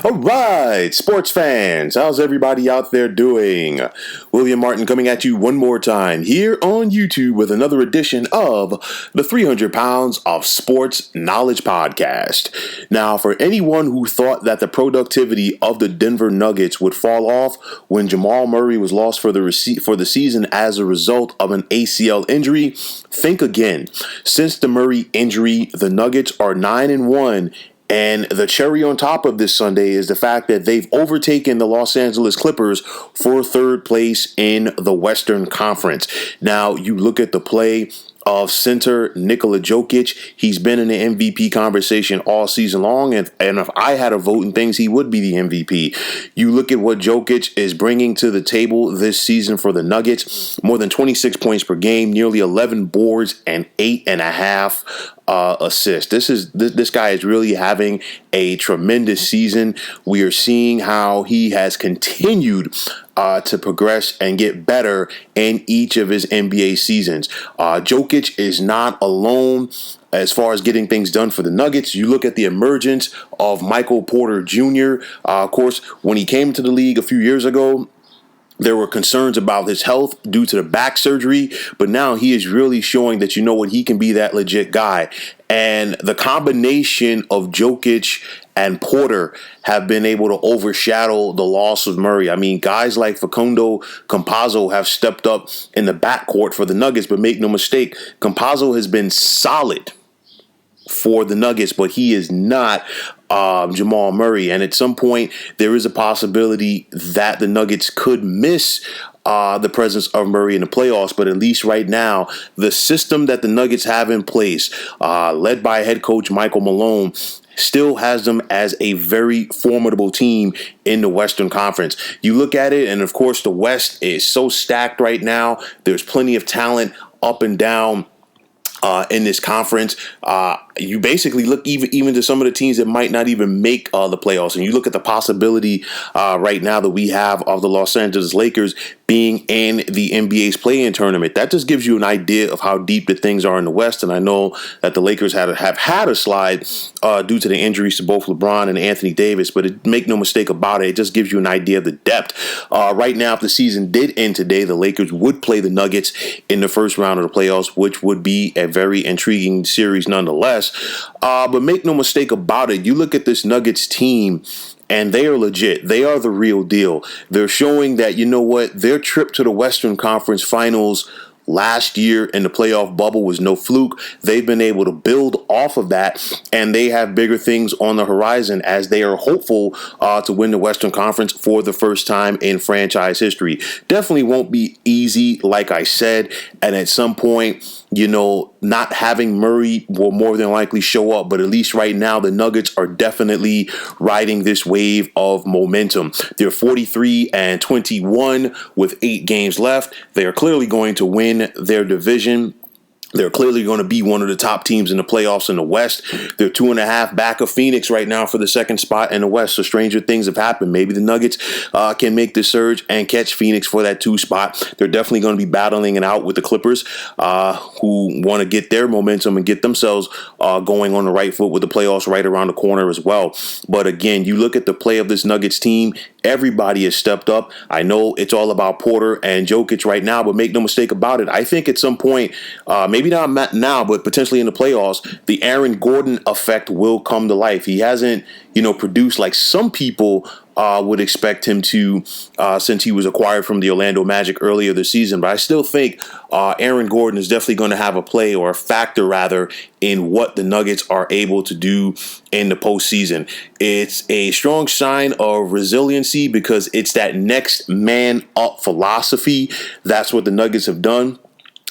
All right, sports fans, how's everybody out there doing? William Martin coming at you one more time here on YouTube with another edition of the 300 Pounds of Sports Knowledge Podcast. Now, for anyone who thought that the productivity of the Denver Nuggets would fall off when Jamal Murray was lost for the season as a result of an ACL injury, think again. Since the Murray injury, the Nuggets are 9-1. And the cherry on top of this Sunday is the fact that they've overtaken the Los Angeles Clippers for third place in the Western Conference. Now, you look at the play of center Nikola Jokic. He's been in the MVP conversation all season long, and if I had a vote in things, he would be the MVP. You look at what Jokic is bringing to the table this season for the Nuggets: more than 26 points per game, nearly 11 boards, and 8.5 assists. This guy is really having a tremendous season. We are seeing how he has continued to progress and get better in each of his NBA seasons. Jokic is not alone as far as getting things done for the Nuggets. You look at the emergence of Michael Porter Jr. Of course, when he came to the league a few years ago, there were concerns about his health due to the back surgery, but now he is really showing that, he can be that legit guy. And the combination of Jokic and Porter have been able to overshadow the loss of Murray. I mean, guys like Facundo Campazzo have stepped up in the backcourt for the Nuggets, but make no mistake, Campazzo has been solid for the Nuggets, but he is not Jamal Murray. And at some point, there is a possibility that the Nuggets could miss the presence of Murray in the playoffs. But at least right now, the system that the Nuggets have in place, led by head coach Michael Malone, still has them as a very formidable team in the Western Conference. You look at it, and of course, the West is so stacked right now. There's plenty of talent up and down in this conference. You basically look even to some of the teams that might not even make the playoffs, and you look at the possibility right now that we have of the Los Angeles Lakers being in the NBA's play-in tournament. That just gives you an idea of how deep the things are in the West. And I know that the Lakers have had a slide due to the injuries to both LeBron and Anthony Davis, but make no mistake about it just gives you an idea of the depth. Right now, if the season did end today, the Lakers would play the Nuggets in the first round of the playoffs, which would be a very intriguing series nonetheless. But make no mistake about it, you look at this Nuggets team, and they are legit. They are the real deal. They're showing that, their trip to the Western Conference Finals last year in the playoff bubble was no fluke. They've been able to build off of that, and they have bigger things on the horizon as they are hopeful to win the Western Conference for the first time in franchise history. Definitely won't be easy, like I said, and at some point, not having Murray will more than likely show up, but at least right now, the Nuggets are definitely riding this wave of momentum. They're 43-21 with 8 games left. They are clearly going to win their division. They're clearly going to be one of the top teams in the playoffs in the West. They're 2.5 back of Phoenix right now for the second spot in the West. So stranger things have happened. Maybe the Nuggets can make the surge and catch Phoenix for that 2 spot. They're definitely going to be battling it out with the Clippers, who want to get their momentum and get themselves going on the right foot with the playoffs right around the corner as well. But again, you look at the play of this Nuggets team. Everybody has stepped up. I know it's all about Porter and Jokic right now, but make no mistake about it. I think at some point, maybe not now, but potentially in the playoffs, the Aaron Gordon effect will come to life. He hasn't, produced like some people would expect him to since he was acquired from the Orlando Magic earlier this season. But I still think Aaron Gordon is definitely going to have a play, or a factor rather, in what the Nuggets are able to do in the postseason. It's a strong sign of resiliency because it's that next man up philosophy. That's what the Nuggets have done.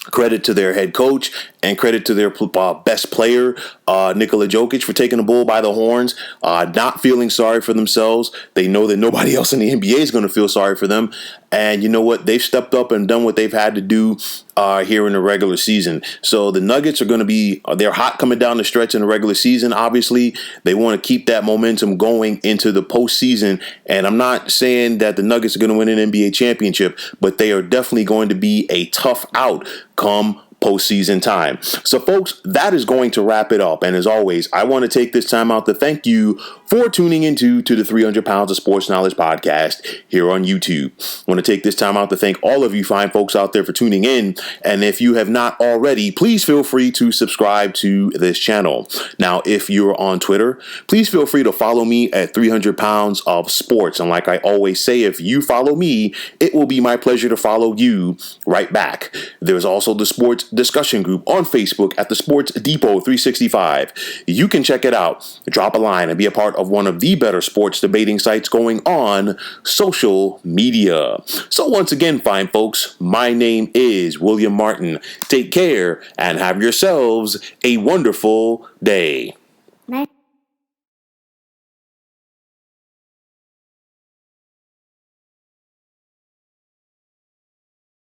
Credit to their head coach and credit to their best player, Nikola Jokic, for taking the bull by the horns, not feeling sorry for themselves. They know that nobody else in the NBA is going to feel sorry for them. And you know what? They've stepped up and done what they've had to do here in the regular season. So the Nuggets are going to be, they're hot coming down the stretch in the regular season. Obviously, they want to keep that momentum going into the postseason. And I'm not saying that the Nuggets are going to win an NBA championship, but they are definitely going to be a tough out come postseason time. So, folks, that is going to wrap it up. And as always, I want to take this time out to thank you for tuning into the 300 Pounds of Sports Knowledge podcast here on YouTube. I want to take this time out to thank all of you fine folks out there for tuning in. And if you have not already, please feel free to subscribe to this channel. Now, if you're on Twitter, please feel free to follow me at 300 Pounds of Sports. And like I always say, if you follow me, it will be my pleasure to follow you right back. There's also the sports discussion group on Facebook at the Sports Depot 365. You can check it out, drop a line, and be a part of one of the better sports debating sites going on social media. So once again, fine folks, my name is William Martin. Take care and have yourselves a wonderful day. Nice.